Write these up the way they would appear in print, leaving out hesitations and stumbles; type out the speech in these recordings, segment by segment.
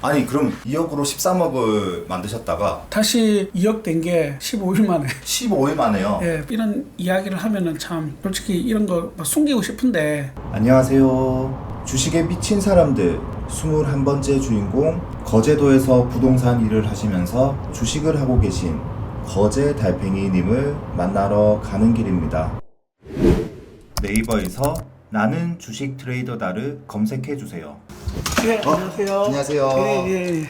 아니 그럼 2억으로 13억을 만드셨다가 다시 2억 된 게 15일 만에. 15일 만에요. 예, 이런 이야기를 하면은 참 솔직히 이런 거 막 숨기고 싶은데. 안녕하세요. 주식에 미친 사람들 21번째 주인공 거제도에서 부동산 일을 하시면서 주식을 하고 계신 거제 달팽이님을 만나러 가는 길입니다. 네이버에서 나는 주식 트레이더다를 검색해 주세요. 예, 안녕하세요. 안녕하세요. 예.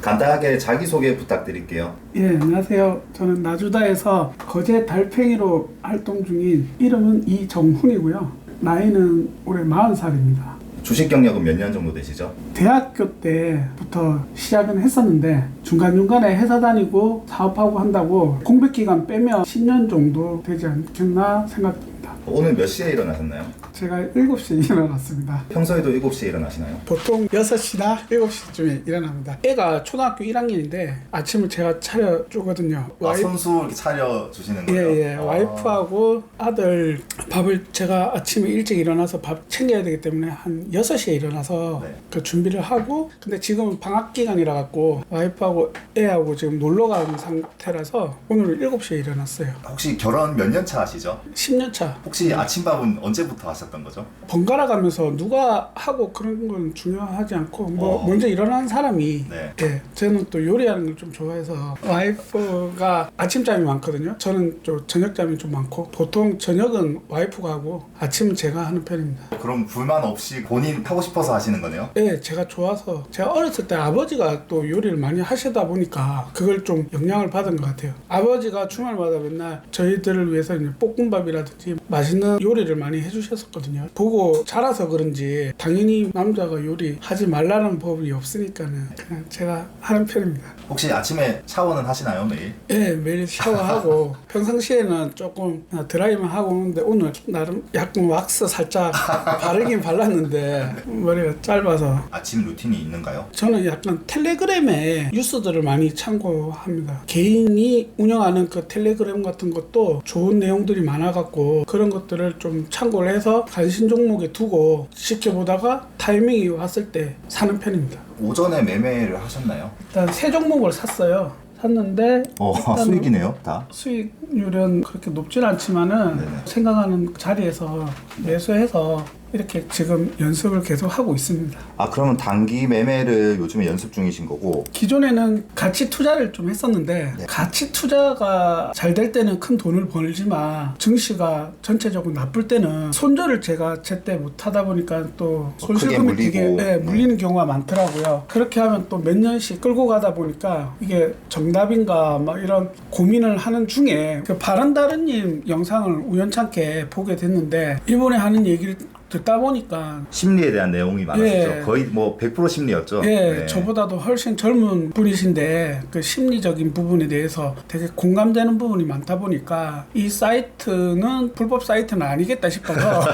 간단하게 자기소개 부탁드릴게요. 예, 안녕하세요. 저는 나주다에서 거제 달팽이로 활동 중인 이름은 이정훈이고요. 나이는 올해 40살입니다. 주식 경력은 몇 년 정도 되시죠? 대학교 때부터 시작은 했었는데 중간중간에 회사 다니고 사업하고 한다고 공백 기간 빼면 10년 정도 되지 않겠나 생각됩니다. 오늘 몇 시에 일어나셨나요? 제가 7시에 일어났습니다. 평소에도 7시에 일어나시나요? 보통 6시나 7시쯤에 일어납니다. 애가 초등학교 1학년인데 아침을 제가 차려주거든요. 선수 이렇게 차려주시는 거예요? 예. 와이프하고 아들 밥을 제가 아침에 일찍 일어나서 밥 챙겨야 되기 때문에 한 6시에 일어나서 네. 그 준비를 하고, 근데 지금은 방학 기간이라 갖고 와이프하고 애하고 지금 놀러 가는 상태라서 오늘 7시에 일어났어요. 혹시 결혼 몇 년 차 하시죠? 10년 차. 혹시 아침밥은 언제부터 하셨던 거죠? 번갈아 가면서 누가 하고 그런 건 중요하지 않고 먼저 일어나는 사람이. 네. 예, 저는 또 요리하는 걸 좀 좋아해서 와이프가 아침잠이 많거든요. 저는 또 저녁잠이 좀 많고 보통 저녁은 와이프가 하고 아침은 제가 하는 편입니다. 그럼 불만 없이 본인 하고 싶어서 하시는 거네요? 예, 제가 좋아서. 제가 어렸을 때 아버지가 또 요리를 많이 하시다 보니까 그걸 좀 영향을 받은 것 같아요. 아버지가 주말마다 맨날 저희들을 위해서 이제 볶음밥이라든지 맛있는 요리를 많이 해주셨었거든요. 보고 자라서 그런지 당연히 남자가 요리 하지 말라는 법이 없으니까는 그냥 제가 하는 편입니다. 혹시 아침에 샤워는 하시나요, 매일? 예, 매일 샤워하고 평상시에는 조금 드라이만 하고 오는데 오늘 나름 약간 왁스 살짝 바르긴 발랐는데 머리가 짧아서. 아침 루틴이 있는가요? 저는 약간 텔레그램에 뉴스들을 많이 참고합니다. 개인이 운영하는 그 텔레그램 같은 것도 좋은 내용들이 많아갖고 그런 것들을 좀 참고를 해서 관심 종목에 두고 지켜보다가 타이밍이 왔을 때 사는 편입니다. 오전에 매매를 하셨나요? 일단 세 종목을 샀는데 일단은 수익이네요, 다. 수익률은 그렇게 높진 않지만은 네네. 생각하는 자리에서 매수해서 이렇게 지금 연습을 계속 하고 있습니다. 아, 그러면 단기 매매를 요즘에 연습 중이신 거고. 기존에는 가치 투자를 좀 했었는데 네. 가치 투자가 잘 될 때는 큰 돈을 벌지만 증시가 전체적으로 나쁠 때는 손절을 제가 제때 못 하다 보니까 또 손실금이 되게 물리는 경우가 많더라고요. 그렇게 하면 또 몇 년씩 끌고 가다 보니까 이게 정답인가 막 이런 고민을 하는 중에 그 바른다른님 영상을 우연찮게 보게 됐는데 이번에 하는 얘기를 듣다 보니까 심리에 대한 내용이 많았었죠. 예. 거의 뭐 100% 심리였죠. 예, 네. 저보다도 훨씬 젊은 분이신데 그 심리적인 부분에 대해서 되게 공감되는 부분이 많다 보니까 이 사이트는 불법 사이트는 아니겠다 싶어서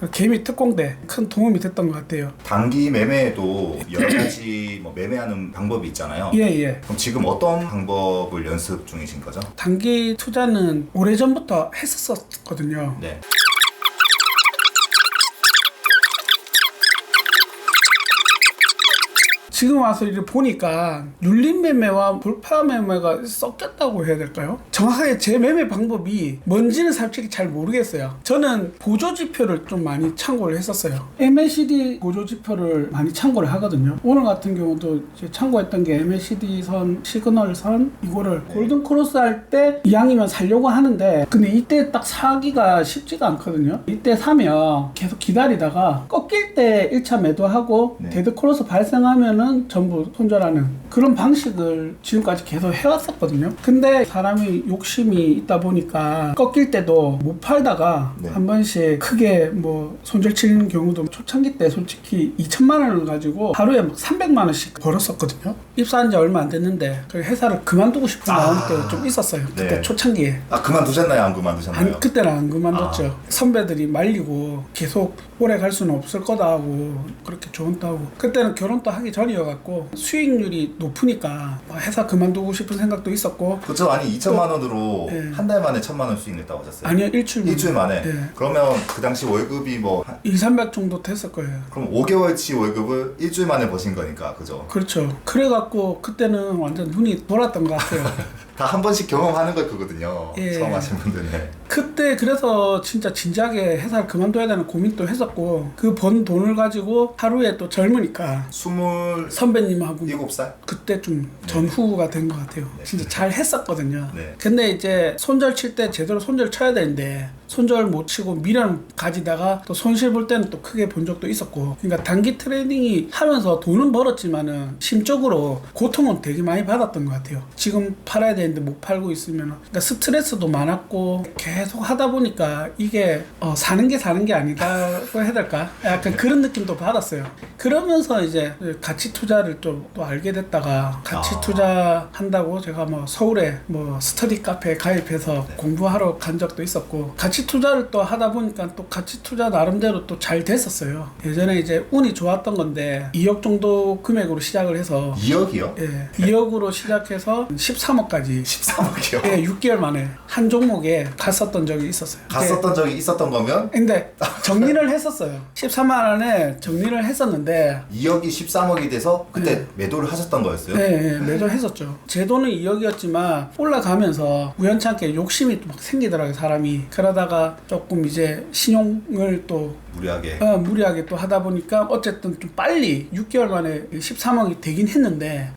그 개미 특공대 큰 도움이 됐던 것 같아요. 단기 매매에도 여러 가지 뭐 매매하는 방법이 있잖아요. 예. 그럼 지금 어떤 방법을 연습 중이신 거죠? 단기 투자는 오래전부터 했었거든요. 네. 지금 와서 이렇게 보니까 눌림 매매와 불파 매매가 섞였다고 해야 될까요? 정확하게 제 매매 방법이 뭔지는 솔직히 잘 모르겠어요. 저는 보조지표를 좀 많이 참고를 했었어요. MACD 보조지표를 많이 참고를 하거든요. 오늘 같은 경우도 이제 참고했던 게 MACD 선, 시그널 선 이거를 골든 크로스 할 때 이왕이면 사려고 하는데 근데 이때 딱 사기가 쉽지가 않거든요. 이때 사면 계속 기다리다가 꺾일 때 1차 매도하고 네. 데드 크로스 발생하면은 전부 손절하는 그런 방식을 지금까지 계속 해왔었거든요. 근데 사람이 욕심이 있다 보니까 꺾일 때도 못 팔다가 네. 한 번씩 크게 뭐 손절 치는 경우도 초창기 때 솔직히 2천만 원을 가지고 하루에 막 300만 원씩 벌었었거든요. 입사한 지 얼마 안 됐는데 그 회사를 그만두고 싶은 마음이 좀 있었어요. 그때 네. 초창기에. 아, 그만두셨나요? 안 그만두셨나요? 그때는 안 그만뒀죠. 선배들이 말리고 계속 오래 갈 수는 없을 거다 하고 그렇게 조언도 하고 그때는 결혼도 하기 전이었고 사람들이어갖고 수익률이 높으니까 회사 그만두고 싶은 생각도 있었고. 그쵸. 아니 2천만 원으로 예. 한 달 만에 1,000만 원 수익 냈다고 하셨어요? 아니요, 일주일 만에. 예. 그러면 그 당시 월급이 뭐 200~300 정도 됐을 거예요. 그럼 5개월치 월급을 일주일 만에 버신 거니까, 그죠? 그렇죠. 그래갖고 그때는 완전 눈이 돌았던 것 같아요. 다 한 번씩 경험하는 걸 거거든요. 예. 처음 하신 분들은. 그때 그래서 진짜 진지하게 회사를 그만둬야 되는 고민도 했었고, 그 번 돈을 가지고 하루에 또 젊으니까 27살? 선배님하고 그때 좀 전후가 된 것 같아요. 네. 진짜 잘 했었거든요. 네. 근데 이제 손절 칠 때 제대로 손절 쳐야 되는데 손절 못 치고 미련 가지다가 또 손실 볼 때는 또 크게 본 적도 있었고, 그러니까 단기 트레이딩이 하면서 돈은 벌었지만은 심적으로 고통은 되게 많이 받았던 것 같아요. 지금 팔아야 되는데 못 팔고 있으면, 그러니까 스트레스도 많았고 계속 하다 보니까 이게 사는 게 아니다고 해야 될까? 약간 그런 느낌도 받았어요. 그러면서 이제 가치 투자를 또 알게 됐다가 가치 투자한다고 제가 뭐 서울에 뭐 스터디 카페에 가입해서 공부하러 간 적도 있었고, 가치 투자를 또 하다 보니까 또 가치 투자 나름대로 또 잘 됐었어요. 예전에 이제 운이 좋았던 건데 2억 정도 금액으로 시작을 해서 2억이요? 예, 2억으로 시작해서 13억까지 13억이요? 예, 6개월 만에 한 종목에 갔었던 적이 있었어요. 갔었던 적이 있었던 거면 근데 정리를 했었어요. 13만 원에 정리를 했었는데 2억이 13억이 돼서 그때 매도를 하셨던 거였어요? 네, 매도했었죠. 제 돈은 2억이었지만 올라가면서 우연찮게 욕심이 또 막 생기더라고요, 사람이. 그러다가 조금 이제 신용을 또 무리하게 또 하다 보니까 어쨌든 좀 빨리 6개월 만에 13억이 되긴 했는데,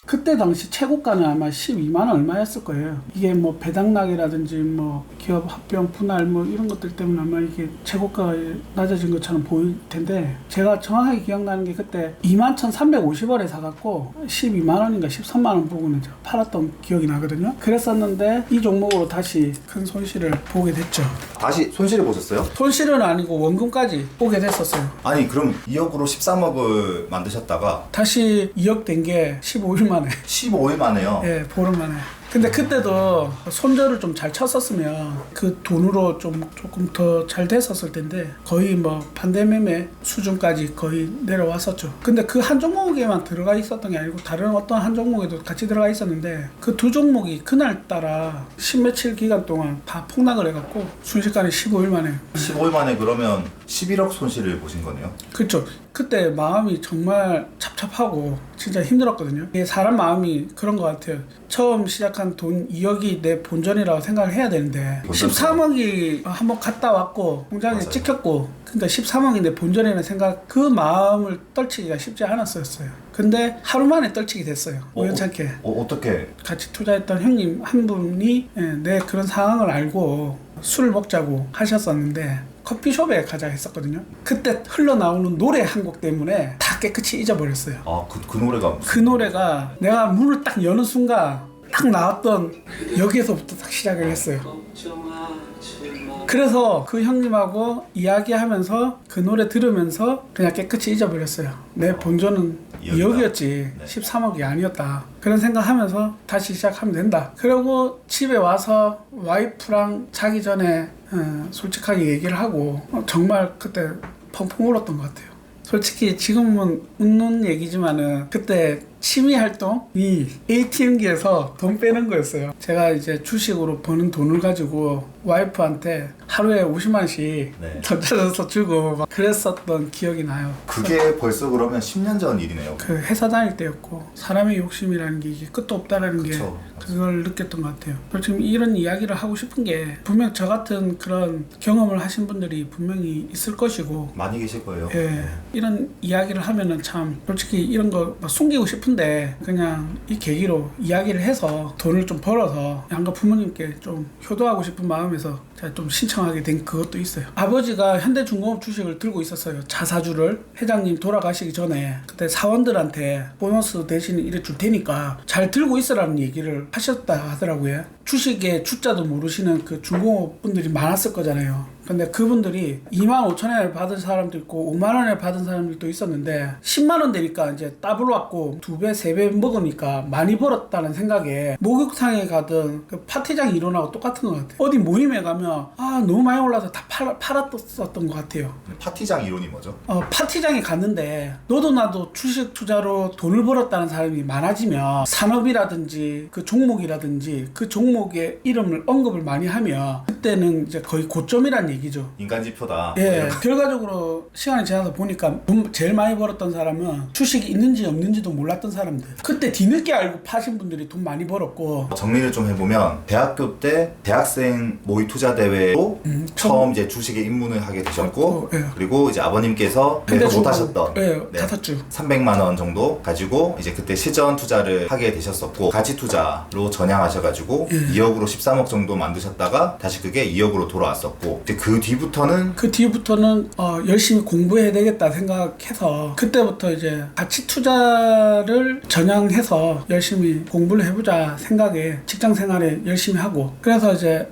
그때 당시 최고가는 아마 12만 원 얼마였을 거예요. 이게 뭐 배당락이라든지 뭐 기업 합병 분할 뭐 이런 것들 때문에 아마 이게 최고가가 낮아진 것처럼 보일 텐데, 제가 정확하게 기억나는 게 그때 21,350원에 사갖고 12만 원인가 13만 원 보고는 제가 팔았던 기억이 나거든요. 그랬었는데 이 종목으로 다시 큰 손실을 보게 됐죠. 다시 손실을 보셨어요? 손실은 아니고 원금까지 보게 됐었어요. 아니 그럼 2억으로 13억을 만드셨다가 다시 2억 된 게 15일 만에 15일 만에요? 예, 보름 만에. 근데 그때도 손절을 좀 잘 쳤었으면 그 돈으로 조금 더 잘 됐었을 텐데, 거의 뭐 반대매매 수준까지 거의 내려왔었죠. 근데 그 한 종목에만 들어가 있었던 게 아니고 다른 어떤 한 종목에도 같이 들어가 있었는데, 그 두 종목이 그날따라 십며칠 기간 동안 다 폭락을 해갖고 순식간에 15일 만에. 15일 만에 그러면 11억 손실을 보신 거네요? 그렇죠. 그때 마음이 정말 찹찹하고 진짜 힘들었거든요. 이게 사람 마음이 그런 것 같아요. 처음 시작한 돈 2억이 내 본전이라고 생각을 해야 되는데 13억이 한번 갔다 왔고 공장에 맞아요. 찍혔고, 그러니까 13억이 내 본전이라는 생각, 그 마음을 떨치기가 쉽지 않았었어요. 근데 하루 만에 떨치게 됐어요. 우연찮게. 어떻게? 같이 투자했던 형님 한 분이 내 그런 상황을 알고 술을 먹자고 하셨었는데 커피숍에 가자 했었거든요. 그때 흘러나오는 노래 한 곡 때문에 다 깨끗이 잊어버렸어요. 아, 그 노래가 무슨... 그 노래가 내가 문을 딱 여는 순간 딱 나왔던 여기에서부터 딱 시작을 했어요. 그래서 그 형님하고 이야기하면서 그 노래 들으면서 그냥 깨끗이 잊어버렸어요. 내 본전은 2억이었지 네. 13억이 아니었다. 그런 생각하면서 다시 시작하면 된다. 그리고 집에 와서 와이프랑 자기 전에 솔직하게 얘기를 하고 정말 그때 펑펑 울었던 것 같아요. 솔직히 지금은 웃는 얘기지만은 그때 취미 활동이 ATM기에서 돈 빼는 거였어요. 제가 이제 주식으로 버는 돈을 가지고 와이프한테 하루에 50만 원씩 던져서 주고 막 그랬었던 기억이 나요. 그게 벌써 그러면 10년 전 일이네요. 그 회사 다닐 때였고, 사람의 욕심이라는 게 이게 끝도 없다라는 게 그걸 느꼈던 것 같아요. 지금 이런 이야기를 하고 싶은 게, 분명 저 같은 그런 경험을 하신 분들이 분명히 있을 것이고 많이 계실 거예요. 예, 이런 이야기를 하면은 참 솔직히 이런 거 막 숨기고 싶은데 그냥 이 계기로 이야기를 해서 돈을 좀 벌어서 양가 부모님께 좀 효도하고 싶은 마음에서 제가 좀 신청하게 된 그것도 있어요. 아버지가 현대중공업 주식을 들고 있었어요. 자사주를. 회장님 돌아가시기 전에 그때 사원들한테 보너스 대신 이래 줄 테니까 잘 들고 있으라는 얘기를 하셨다 하더라고요. 주식의 주자도 모르시는 그 중공업 분들이 많았을 거잖아요. 근데 그분들이 25,000원을 받은 사람도 있고 5만원을 받은 사람들도 있었는데 10만원 되니까 이제 더블 왔고 2배, 3배 먹으니까 많이 벌었다는 생각에 목욕탕에 가든 그 파티장 이론하고 똑같은 것 같아요. 어디 모임에 가면 너무 많이 올라서 다 팔았었던 것 같아요. 파티장 이론이 뭐죠? 파티장에 갔는데 너도 나도 주식 투자로 돈을 벌었다는 사람이 많아지면 산업이라든지 그 종목이라든지 그 종목의 이름을 언급을 많이 하면 그때는 이제 거의 고점이란 얘기죠. 인간지표다. 예, 결과적으로 시간이 지나서 보니까 돈 제일 많이 벌었던 사람은 주식이 있는지 없는지도 몰랐던 사람들. 그때 뒤늦게 알고 파신 분들이 돈 많이 벌었고. 정리를 좀 해보면 대학교 때 대학생 모의 투자 대회로 처음 이제 주식에 입문을 하게 되셨고 예. 그리고 이제 아버님께서 매도 못하셨던 다 샀죠. 300만 원 정도 가지고 이제 그때 시전 투자를 하게 되셨었고 가치 투자로 전향하셔가지고 2억으로 13억 정도 만드셨다가 다시 그게 2억으로 돌아왔었고 이제 그 뒤부터는 열심히 공부해야 되겠다 생각해서 그때부터 이제 가치 투자를 전향해서 열심히 공부를 해보자 생각에 직장 생활에 열심히 하고 그래서 이제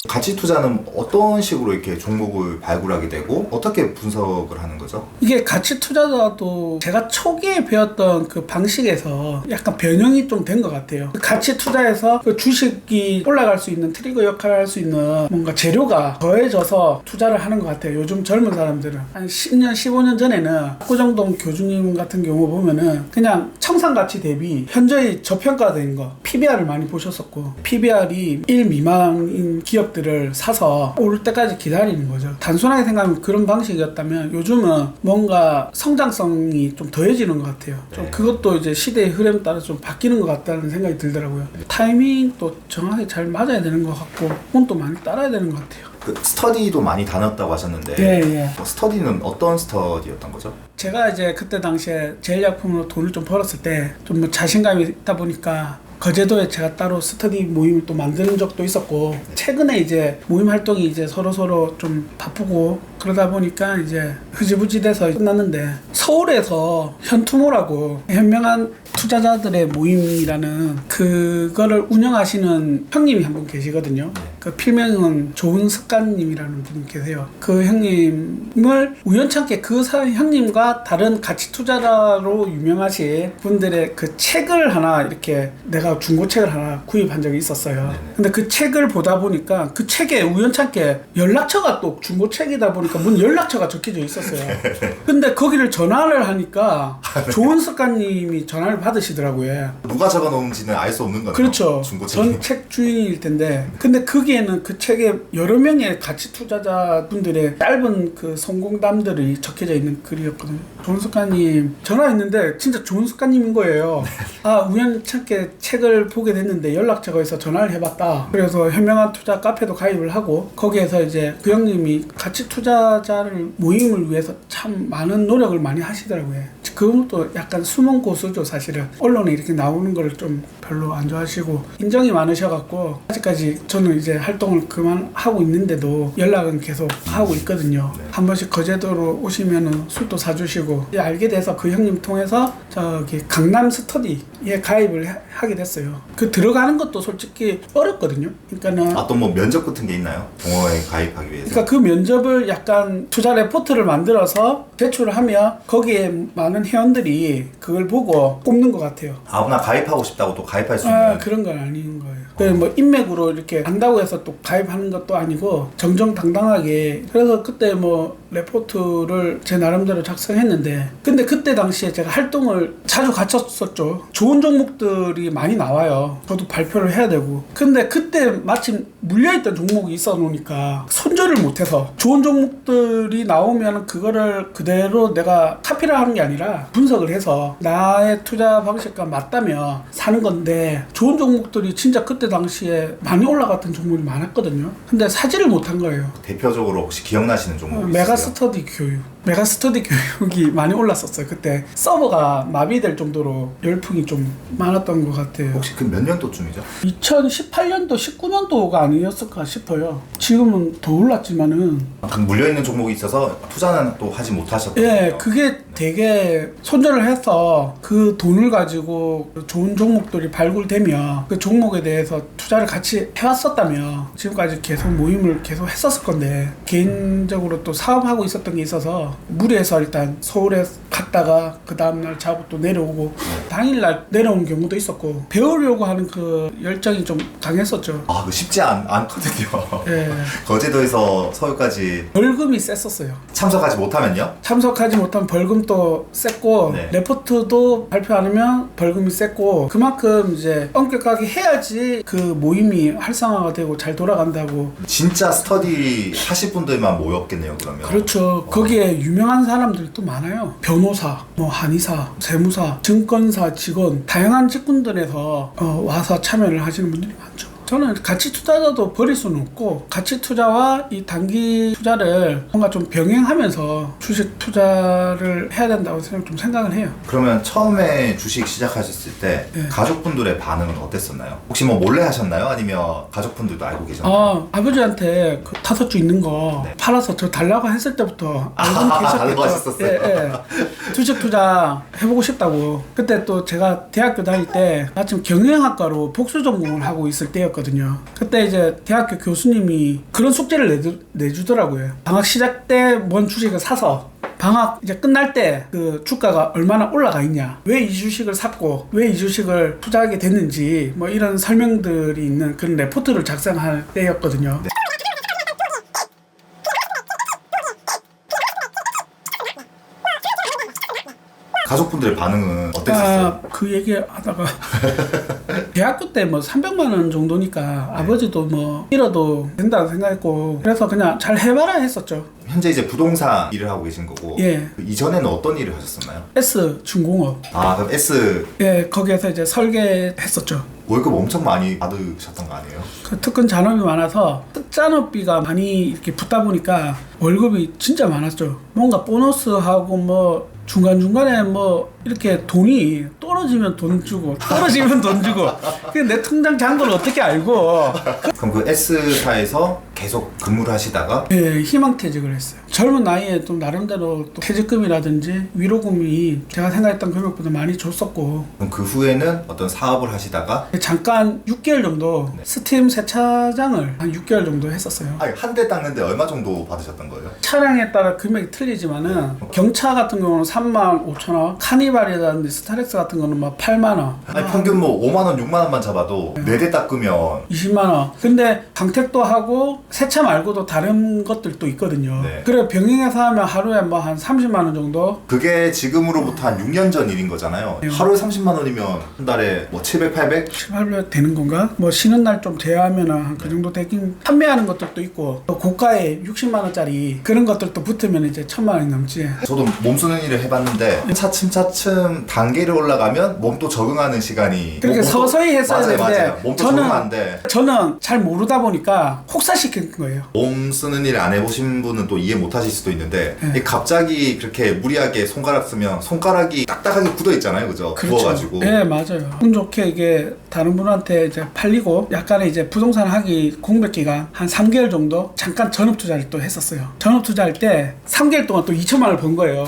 가치 투자는 어떤 식으로 이렇게 종목을 발굴하게 되고 어떻게 분석을 하는 거죠? 이게 가치 투자도 제가 초기에 배웠던 그 방식에서 약간 변형이 좀 된 것 같아요. 가치 투자에서 그 주식이 올라갈 수 있는 트리거 역할을 할 수 있는 뭔가 재료가 더해져서 투자를 하는 것 같아요. 요즘 젊은 사람들은 한 10년, 15년 전에는 박구정동 교주님 같은 경우 보면은 그냥 청산가치 대비 현저히 저평가된 거 PBR을 많이 보셨었고 PBR이 1 미만인 기업들을 사서 오를 때까지 기다리는 거죠. 단순하게 생각하면 그런 방식이었다면 요즘은 뭔가 성장성이 좀 더해지는 것 같아요. 좀 그것도 이제 시대의 흐름 따라 좀 바뀌는 것 같다는 생각이 들더라고요. 타이밍도 정확히 잘 맞아야 되는 것 같고 운도 많이 따라야 되는 것 같아요. 그 스터디도 많이 다녔다고 하셨는데 예. 스터디는 어떤 스터디였던 거죠? 제가 이제 그때 당시에 제일약품으로 돈을 좀 벌었을 때 좀 뭐 자신감이 있다 보니까 거제도에 제가 따로 스터디 모임을 또 만드는 적도 있었고 최근에 이제 모임 활동이 이제 서로 좀 바쁘고 그러다 보니까 이제 흐지부지 돼서 끝났는데 서울에서 현투모라고 현명한 투자자들의 모임이라는 그거를 운영하시는 형님이 한 분 계시거든요. 그 필명은 좋은 습관님이라는 분이 계세요. 그 형님을 우연찮게 그 형님과 다른 가치 투자자로 유명하신 분들의 그 책을 하나 이렇게 내가 중고책을 하나 구입한 적이 있었어요. 근데 그 책을 보다 보니까 그 책에 우연찮게 연락처가 또 중고책이다 보니까 문 연락처가 적혀져 있었어요. 근데 거기를 전화를 하니까 좋은 습관님이 전화를 받으시더라고요. 누가 적어놓은지는 알 수 없는 거네요. 그렇죠. 중고책이. 전 책 주인일 텐데 근데 거기에는 그 책에 여러 명의 가치 투자자분들의 짧은 그 성공담들이 적혀져 있는 글이었거든요. 좋은 습관님 전화했는데 진짜 좋은 습관님인 거예요. 우연찮게 책을 보게 됐는데 연락처가 있어 전화를 해봤다. 그래서 현명한 투자 카페도 가입을 하고 거기에서 이제 그 형님이 가치 투자자를 모임을 위해서 참 많은 노력을 많이 하시더라고요. 그것도 약간 숨은 고수죠. 사실은 언론에 이렇게 나오는 걸 좀 별로 안 좋아하시고 인정이 많으셔갖고 아직까지 저는 이제 활동을 그만하고 있는데도 연락은 계속 하고 있거든요. 한 번씩 거제도로 오시면은 술도 사주시고 알게 돼서 그 형님 통해서 저기 강남 스터디에 가입을 하게 됐어요. 그 들어가는 것도 솔직히 어렵거든요. 그러니까는 또 뭐 면접 같은 게 있나요? 동호회에 가입하기 위해서? 그러니까 그 면접을 약간 투자 레포트를 만들어서 제출을 하면 거기에 많은 회원들이 그걸 보고 뽑는 것 같아요. 아무나 가입하고 싶다고 또 가입할 수 있는 그런 건 아닌 거예요. 뭐 인맥으로 이렇게 한다고 해서 또 가입하는 것도 아니고 정정당당하게. 그래서 그때 뭐 레포트를 제 나름대로 작성했는데 근데 그때 당시에 제가 활동을 자주 갖췄었죠. 좋은 종목들이 많이 나와요. 저도 발표를 해야 되고. 근데 그때 마침 물려있던 종목이 있어 놓으니까 손절을 못해서 좋은 종목들이 나오면 그거를 그대로 내가 카피를 하는 게 아니라 분석을 해서 나의 투자 방식과 맞다면 사는 건데 좋은 종목들이 진짜 그때 당시에 많이 올라갔던 종목이 많았거든요. 근데 사지를 못한 거예요. 대표적으로 혹시 기억나시는 종목이 있으세요? 메가스터디 교육. 메가스터디 교육이 많이 올랐었어요. 그때 서버가 마비될 정도로 열풍이 좀 많았던 것 같아요. 혹시 그 몇 년도쯤이죠? 2018년도, 19년도가 아니었을까 싶어요. 지금은 더 올랐지만은. 그 물려있는 종목이 있어서 투자는 또 하지 못하셨던 예, 거예요? 그게 되게 손절을 해서 그 돈을 가지고 좋은 종목들이 발굴되면 그 종목에 대해서 투자를 같이 해왔었다면 지금까지 계속 모임을 계속 했었을 건데, 개인적으로 또 사업하고 있었던 게 있어서 무리해서 일단 서울에 갔다가 그 다음날 자고 또 내려오고 당일날 내려온 경우도 있었고, 배우려고 하는 그 열정이 좀 강했었죠. 아, 그 쉽지 않거든요. 예. 거제도에서 서울까지 벌금이 셌었어요. 참석하지 못하면요? 참석하지 못하면 벌금도 셌고, 네. 레포트도 발표 안 하면 벌금이 셌고, 그만큼 이제 엄격하게 해야지 그 모임이 활성화가 되고 잘 돌아간다고. 진짜 스터디 하실 분들만 모였겠네요, 그러면. 그렇죠. 거기에 유명한 사람들도 많아요. 변호사, 뭐 한의사, 세무사, 증권사 직원, 다양한 직군들에서 와서 참여를 하시는 분들이 많죠. 저는 가치 투자자도 버릴 수는 없고, 가치 투자와 이 단기 투자를 뭔가 좀 병행하면서 주식 투자를 해야 된다고 좀 생각을 해요. 그러면 처음에 주식 시작하셨을 때 네. 가족분들의 반응은 어땠었나요? 혹시 뭐 몰래 하셨나요? 아니면 가족분들도 알고 계셨나요? 아버지한테 그 5주 있는 거 네. 팔아서 저 달라고 했을 때부터 알고는 알고 계셨겠죠. 하셨었어요? 예. 주식 투자 해보고 싶다고. 그때 또 제가 대학교 다닐 때 마침 경영학과로 복수 전공을 하고 있을 때였거든요. 그때 이제 대학교 교수님이 그런 숙제를 내주더라고요. 방학 시작 때 뭔 주식을 사서 방학 이제 끝날 때 그 주가가 얼마나 올라가 있냐, 왜 이 주식을 샀고 왜 이 주식을 투자하게 됐는지 뭐 이런 설명들이 있는 그런 레포트를 작성할 때였거든요. 네. 가족분들의 반응은 어땠었어요? 그 얘기 하다가 대학교 때 뭐 300만 원 정도니까 아버지도 뭐 잃어도 된다고 생각했고, 그래서 그냥 잘 해봐라 했었죠. 현재 이제 부동산 일을 하고 계신 거고, 예. 그 이전에는 어떤 일을 하셨었나요? S중공업. 아, 그럼 S 예, 거기에서 이제 설계했었죠. 월급 엄청 많이 받으셨던 거 아니에요? 그 특근 잔업이 많아서 특잔업비가 많이 이렇게 붙다 보니까 월급이 진짜 많았죠. 뭔가 보너스하고 뭐 중간중간에 뭐 이렇게 돈이 떨어지면 돈 주고 떨어지면 돈 주고, 내 통장 잔고를 어떻게 알고. 그럼 그 S사에서 계속 근무를 하시다가 예, 희망퇴직을 했어요. 젊은 나이에 또 나름대로 또 퇴직금이라든지 위로금이 제가 생각했던 금액보다 많이 줬었고, 그럼 그 후에는 어떤 사업을 하시다가 잠깐 6개월 정도 스팀 세차장을 한 6개월 정도 했었어요. 아니, 한 대 닦는데 얼마 정도 받으셨던 거예요? 차량에 따라 금액이 틀리지만은 경차 같은 경우는 35,000원, 카니발이라든지 스타렉스 같은 거는 막 8만원, 아니, 평균 뭐 5만원, 6만원만 잡아도 4대 닦으면 20만원. 근데 강택도 하고 세차 말고도 다른 것들도 있거든요. 네. 그래 병행해서 하면 하루에 뭐 한 30만원 정도. 그게 지금으로부터 한 6년 전 일인 거잖아요. 네. 하루에 30만원이면 한 달에 뭐 700, 800? 18몇 되는 건가? 뭐 쉬는 날 좀 제외하면은 한 그 정도 되긴. 판매하는 것들도 있고 또 고가에 60만원짜리 그런 것들도 붙으면 이제 1000만원이 넘지. 저도 몸 쓰는 일을 해봤는데 차츰차츰 단계를 올라가면 몸도 적응하는 시간이 그렇게 몸도- 서서히 했어야 맞아요, 되는데 맞아요. 몸도 적응 안 돼. 저는 잘 모르다 보니까 혹사시킨 거예요. 몸 쓰는 일 안 해보신 분은 또 이해 못 하실 수도 있는데 네. 이 갑자기 그렇게 무리하게 손가락 쓰면 손가락이 딱딱하게 굳어 있잖아요, 그죠? 구워가지고. 네, 맞아요. 운 좋게 이게 다른 분한테 이제 팔리고 약간의 이제 부동산 하기 공백 기간 한 3개월 정도 잠깐 전업 투자를 또 했었어요. 전업 투자할 때 3개월 동안 또 2천만 원을 번 거예요.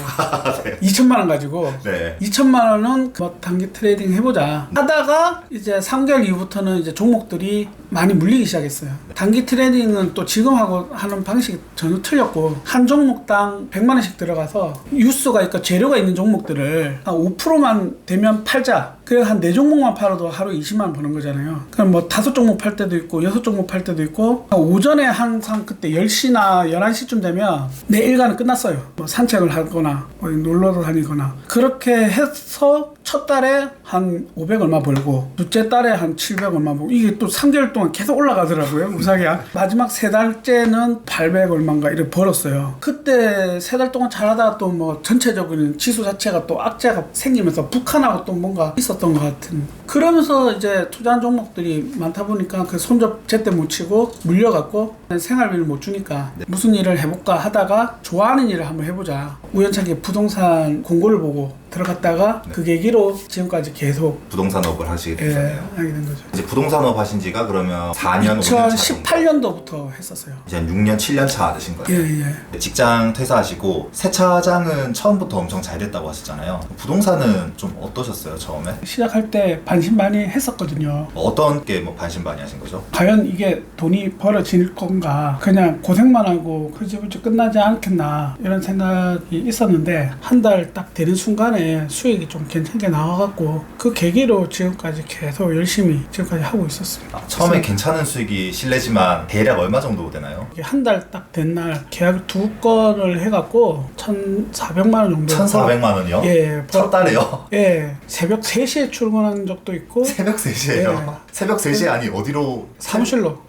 네. 2천만 원 가지고. 네. 2천만 원은 뭐 단기 트레이딩 해보자 하다가 이제 3개월 이후부터는 이제 종목들이 많이 물리기 시작했어요. 단기 트레이딩은 또 지금하고 하는 방식이 전혀 틀렸고, 한 종목당 100만 원씩 들어가서 유수가 있고 재료가 있는 종목들을 한 5%만 되면 팔자. 그래 한 4종목만 팔아도 하루에 20만 원 버는 거잖아요. 그럼 뭐 5종목 팔 때도 있고 6종목 팔 때도 있고, 오전에 항상 그때 10시나 11시쯤 되면 내 일과는 끝났어요. 뭐 산책을 하거나 어디 놀러 다니거나 그렇게 해서 첫 달에 한 500 얼마 벌고 둘째 달에 한 700 얼마 벌고, 이게 또 3개월 동안 동안 계속 올라가더라고요. 우상향. 마지막 3달째는 800 얼마인가 이렇게 벌었어요. 그때 3달 동안 잘하다가 또 뭐 전체적인 지수 자체가 또 악재가 생기면서 북한하고 또 뭔가 있었던 것 같은. 그러면서 이제 투자한 종목들이 많다 보니까 그 손접 제때 못 치고 물려갖고 생활비를 못 주니까 무슨 일을 해볼까 하다가 좋아하는 일을 한번 해보자. 우연찮게 부동산 공고를 보고 들어갔다가 그 계기로 지금까지 계속 부동산업을 하시게 되셨네요. 하게 된 거죠. 이제 부동산업 하신 지가 그러면 4년, 5년 차 2018년도부터 했었어요. 이제 한 6년, 7년 차 되신 거예요. 예. 직장 퇴사하시고 세차장은 처음부터 엄청 잘 됐다고 하셨잖아요. 부동산은 좀 어떠셨어요, 처음에? 시작할 때 반신반의했었거든요. 어떤 게 뭐 반신반의하신 거죠? 과연 이게 돈이 벌어질 건가, 그냥 고생만 하고 그지부지 끝나지 않겠나 이런 생각이 있었는데 한 달 딱 되는 순간에 수익이 좀 괜찮게 나와갖고 그 계기로 지금까지 계속 열심히 지금까지 하고 있었어요. 처음에 괜찮은 수익이 실례지만 대략 얼마 정도 되나요? 한 달 딱 된 날 계약 2건을 해갖고 1,400만 원 정도. 1,400만 원이요? 예. 첫 달에요? 예. 새벽 3시에 출근한 적도 있고. 새벽 3시에요? 예. 새벽 3시에 아니 어디로? 사무실로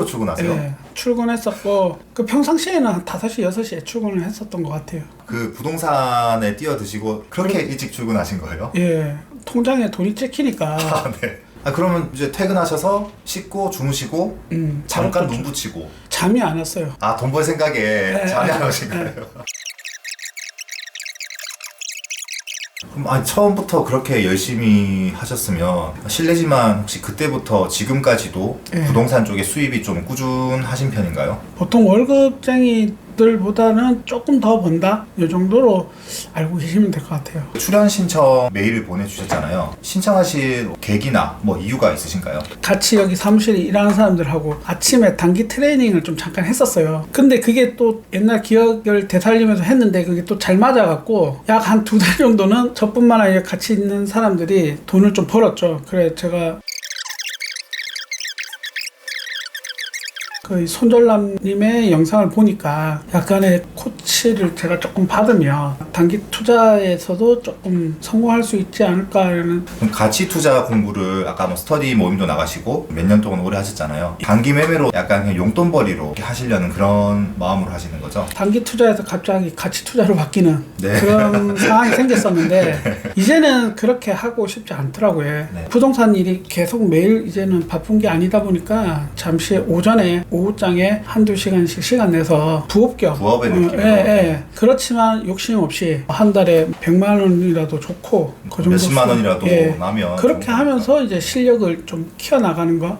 출근하세요? 예. 출근했었고 그 평상시에는 한 5시, 6시에 출근을 했었던 것 같아요. 그 부동산에 뛰어드시고 그렇게 일찍 출근하신 거예요? 예. 통장에 돈이 찍히니까. 아, 네. 그러면 이제 퇴근하셔서 씻고 주무시고 잠깐 눈 붙이고 잠이 안 왔어요. 돈 벌 생각에 잠이 안 오신 거예요? 그럼 처음부터 그렇게 열심히 하셨으면 실례지만 혹시 그때부터 지금까지도 부동산 쪽에 수입이 좀 꾸준하신 편인가요? 보통 월급쟁이들보다는 조금 더 번다? 이 정도로 알고 계시면 될 것 같아요. 출연 신청 메일을 보내주셨잖아요. 신청하실 계기나 뭐 이유가 있으신가요? 같이 여기 사무실에 일하는 사람들하고 아침에 단기 트레이닝을 좀 잠깐 했었어요. 근데 그게 또 옛날 기억을 되살리면서 했는데 그게 또 잘 맞아갖고 약 한 2달 정도는 저뿐만 아니라 같이 있는 사람들이 돈을 좀 벌었죠. 그래 제가 그 손절남님의 영상을 보니까 약간의 코치를 제가 조금 받으면 단기 투자에서도 조금 성공할 수 있지 않을까라는. 그럼 가치 투자 공부를 아까 뭐 스터디 모임도 나가시고 몇 년 동안 오래 하셨잖아요. 단기 매매로 약간 그냥 용돈벌이로 이렇게 하시려는 그런 마음으로 하시는 거죠? 단기 투자에서 갑자기 가치 투자로 바뀌는 네. 그런 상황이 생겼었는데 이제는 그렇게 하고 싶지 않더라고요. 네. 부동산 일이 계속 매일 이제는 바쁜 게 아니다 보니까 잠시 오전에 오후장에 한두 시간씩 시간 내서 부업의 느낌으로. 예. 그렇지만 욕심 없이 한 달에 100만 원이라도 좋고 그 정도 몇십만 원이라도 나면 그렇게 하면서 이제 실력을 좀 키워나가는 거.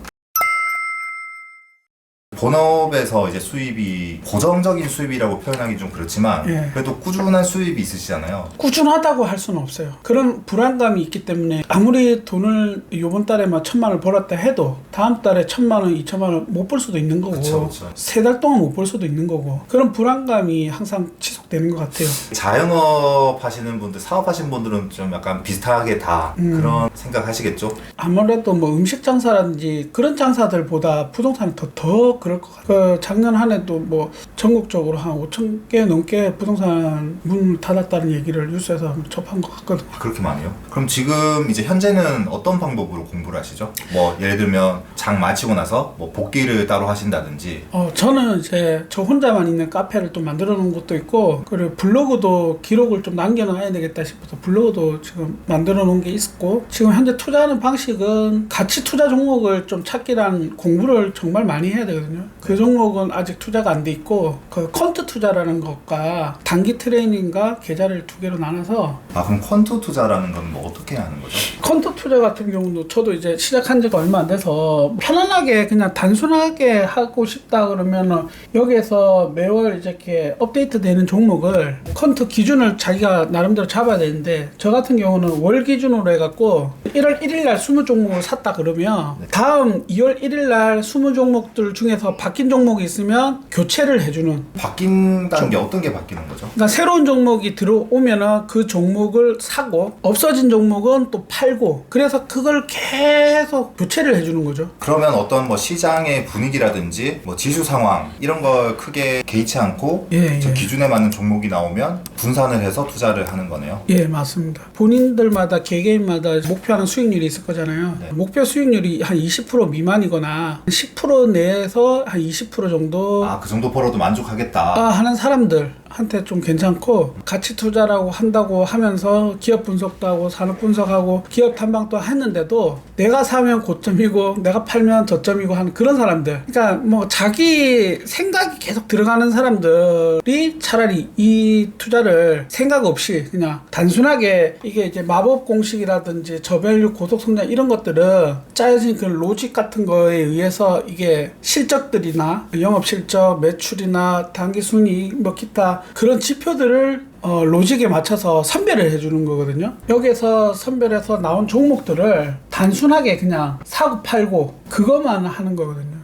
본업에서 이제 수입이 고정적인 수입이라고 표현하기 좀 그렇지만 그래도 꾸준한 수입이 있으시잖아요. 꾸준하다고 할 수는 없어요. 그런 불안감이 있기 때문에 아무리 돈을 이번 달에 막 1,000만 원을 벌었다 해도 다음 달에 1,000만 원, 2,000만 원 못 벌 수도 있는 거고 그쵸. 3달 동안 못 벌 수도 있는 거고 그런 불안감이 항상 지속되는 것 같아요. 자영업 하시는 분들, 사업하시는 분들은 좀 약간 비슷하게 다 그런 생각하시겠죠? 아무래도 뭐 음식 장사라든지 그런 장사들보다 부동산이 더 그럴 것 같아요. 그 작년 한 해도 뭐 전국적으로 한 5,000개 넘게 부동산 문을 닫았다는 얘기를 뉴스에서 접한 것 같거든요. 그렇게 많아요? 그럼 지금 이제 현재는 어떤 방법으로 공부를 하시죠? 뭐 예를 들면 장 마치고 나서 뭐 복기를 따로 하신다든지. 저는 이제 저 혼자만 있는 카페를 또 만들어 놓은 것도 있고 그리고 블로그도 기록을 좀 남겨놔야 되겠다 싶어서 블로그도 지금 만들어 놓은 게 있고 지금 현재 투자하는 방식은 가치 투자 종목을 좀 찾기란 공부를 정말 많이 해야 되거든요. 그 종목은 아직 투자가 안 돼 있고 그 퀀트 투자라는 것과 단기 트레이닝과 계좌를 2개로 나눠서. 그럼 퀀트 투자라는 건 뭐 어떻게 하는 거죠? 퀀트 투자 같은 경우도 저도 이제 시작한 지가 얼마 안 돼서 편안하게 그냥 단순하게 하고 싶다 그러면은 여기에서 매월 이렇게 업데이트 되는 종목을 퀀트 기준을 자기가 나름대로 잡아야 되는데 저 같은 경우는 월 기준으로 해갖고 1월 1일 날 20종목을 샀다 그러면 다음 2월 1일 날 20종목들 중에서 바뀐 종목이 있으면 교체를 해주는. 바뀐다는 게 어떤 게 바뀌는 거죠? 그러니까 새로운 종목이 들어오면은 그 종목을 사고 없어진 종목은 또 팔고 그래서 그걸 계속 교체를 해주는 거죠. 그러면 어떤 뭐 시장의 분위기라든지 뭐 지수 상황 이런 걸 크게 개의치 않고 저 기준에 맞는 종목이 나오면 분산을 해서 투자를 하는 거네요. 예, 맞습니다. 본인들마다 개개인마다 목표하는 수익률이 있을 거잖아요. 네. 목표 수익률이 한 20% 미만이거나 10% 내에서 한 20% 정도 그 정도 벌어도 만족하겠다. 하는 사람들한테 좀 괜찮고, 가치 투자라고 한다고 하면서 기업 분석도 하고 산업 분석하고 기업 탐방도 했는데도 내가 사면 고점이고 내가 팔면 저점이고 하는 그런 사람들, 그러니까 뭐 자기 생각이 계속 들어가는 사람들이 차라리 이 투자를 생각 없이 그냥 단순하게 이게 이제 마법 공식이라든지 저밸류 고속 성장 이런 것들은 짜여진 그 로직 같은 거에 의해서 이게 실적들이나 영업 실적, 매출이나 단기 순이익, 뭐 기타 그런 지표들을 로직에 맞춰서 선별을 해주는 거거든요. 여기서 선별해서 나온 종목들을 단순하게 그냥 사고 팔고 그것만 하는 거거든요.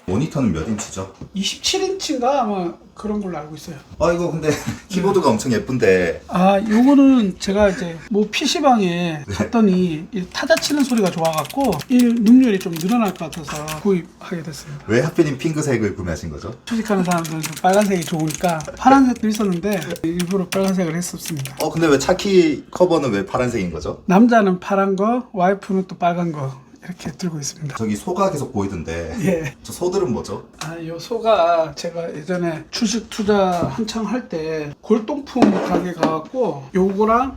모니터는 몇 인치죠? 27인치인가 아마 그런 걸로 알고 있어요. 이거 근데 키보드가 엄청 예쁜데. 요거는 제가 이제 뭐 PC방에 갔더니 이 타자 치는 소리가 좋아갖고 이 능률이 좀 늘어날 것 같아서 구입하게 됐습니다. 왜 하필이면 핑크색을 구매하신 거죠? 주식하는 사람들은 좀 빨간색이 좋으니까 파란색도 있었는데 일부러 빨간색을 했었습니다. 근데 왜 차키 커버는 왜 파란색인 거죠? 남자는 파란 거, 와이프는 또 빨간 거 이렇게 들고 있습니다. 저기 소가 계속 보이던데. 예. 저 소들은 뭐죠? 요 소가 제가 예전에 주식 투자 한창 할 때 골동품 가게 가갖고 요거랑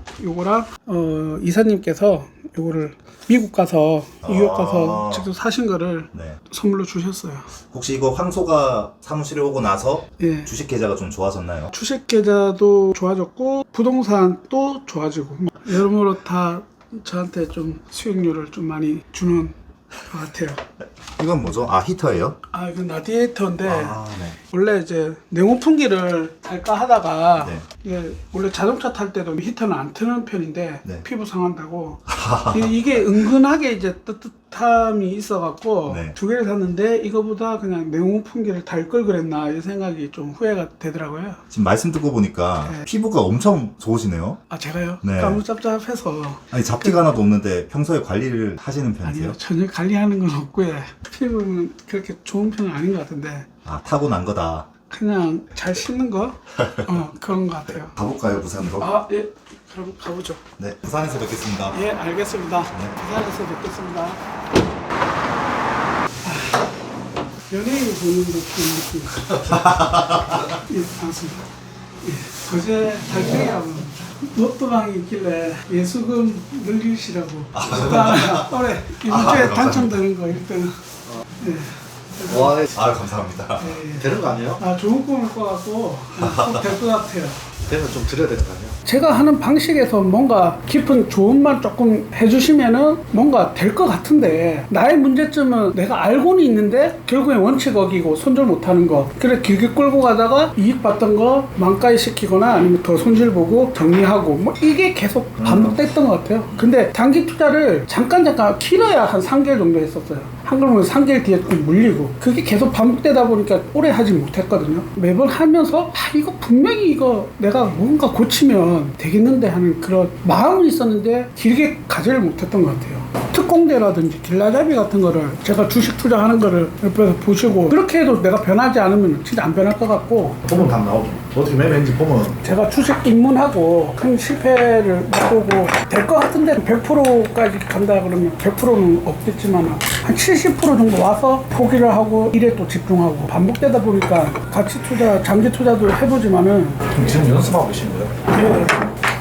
이사님께서 요거를 미국 가서 뉴욕 가서 직접 사신 거를 네. 선물로 주셨어요. 혹시 이거 황소가 사무실에 오고 나서 예. 주식 계좌가 좀 좋아졌나요? 주식 계좌도 좋아졌고 부동산도 좋아지고 여러모로 다 저한테 좀 수익률을 좀 많이 주는 것 같아요. 이건 뭐죠? 히터예요? 이건 라디에이터인데 네. 원래 이제 냉온풍기를 달까 하다가 네. 이게 원래 자동차 탈 때도 히터는 안 트는 편인데 네. 피부 상한다고 이게 은근하게 이제 따뜻함이 있어갖고 네. 두 개를 샀는데 이거보다 그냥 냉온풍기를 달 걸 그랬나 이 생각이 좀 후회가 되더라고요. 지금 말씀 듣고 보니까 네. 피부가 엄청 좋으시네요. 제가요? 네. 까무잡잡해서 아니 잡티가 하나도 없는데 평소에 관리를 하시는 편이세요? 아니요, 전혀 관리하는 건 없고요. 피부는 그렇게 좋은 편은 아닌 것 같은데 타고난 거다. 그냥 잘 씻는 거? 그런 것 같아요. 가볼까요, 부산으로? 예. 그럼 가보죠. 네, 부산에서 뵙겠습니다. 예, 알겠습니다. 네. 부산에서 뵙겠습니다. 연예인 보는 듯한 느낌. 예, 반갑습니다. 예, 어제 달팽이라고 로또방이 있길래 예수금 늘리시라고. 올해 이번 주에 당첨되는 거 1등. 예. 와, 감사합니다. 예, 예. 되는 거 아니에요? 좋은 꿈을 꿔갖고 꼭 될 것 같아요. 되면 좀 드려야 되는 거 아니에요? 제가 하는 방식에서 뭔가 깊은 조언만 조금 해주시면은 뭔가 될 것 같은데, 나의 문제점은 내가 알고는 있는데 결국엔 원칙 어기고 손절 못하는 거, 그래 길게 끌고 가다가 이익 봤던 거 망가이 시키거나 아니면 더 손실 보고 정리하고 뭐 이게 계속 반복됐던 것 같아요. 근데 단기 투자를 잠깐 길어야 한 3개월 정도 했었어요. 한글보면 3개월 뒤에 좀 물리고 그게 계속 반복되다 보니까 오래 하지 못했거든요. 매번 하면서 이거 분명히 이거 내가 뭔가 고치면 되겠는데 하는 그런 마음은 있었는데 길게 가지를 못했던 것 같아요. 특공대라든지 길라잡이 같은 거를 제가 주식 투자하는 거를 옆에서 보시고 그렇게 해도 내가 변하지 않으면 진짜 안 변할 것 같고, 보면 다 나오죠. 어떻게 매매인지 보면. 제가 주식 입문하고 큰 실패를 맛보고 될 것 같은데 100%까지 간다 그러면 100%는 없겠지만 한 70% 정도 와서 포기를 하고 일에 또 집중하고 반복되다 보니까 가치 투자, 장기 투자도 해보지만은 지금 연습하고 계신 거예요? 예,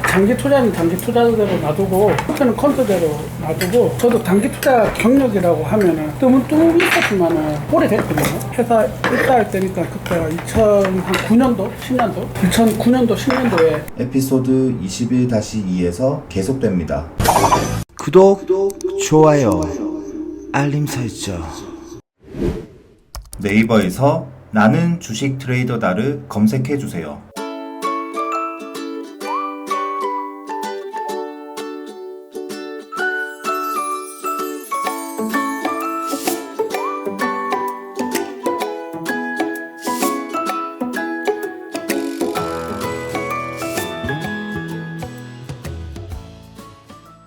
장기 투자는 장기 투자대로 놔두고 컨트는 컨트대로 놔두고, 저도 단기 투자 경력이라고 하면은 뜸은 뚝 있었지만은 오래됐거든요. 회사 입사할 때니까 그때가 2009년도, 10년도, 2009년도, 10년도에 에피소드 21-2에서 계속됩니다. 구독, 좋아요, 알림 설정. 네이버에서 나는 주식 트레이더다를 검색해 주세요.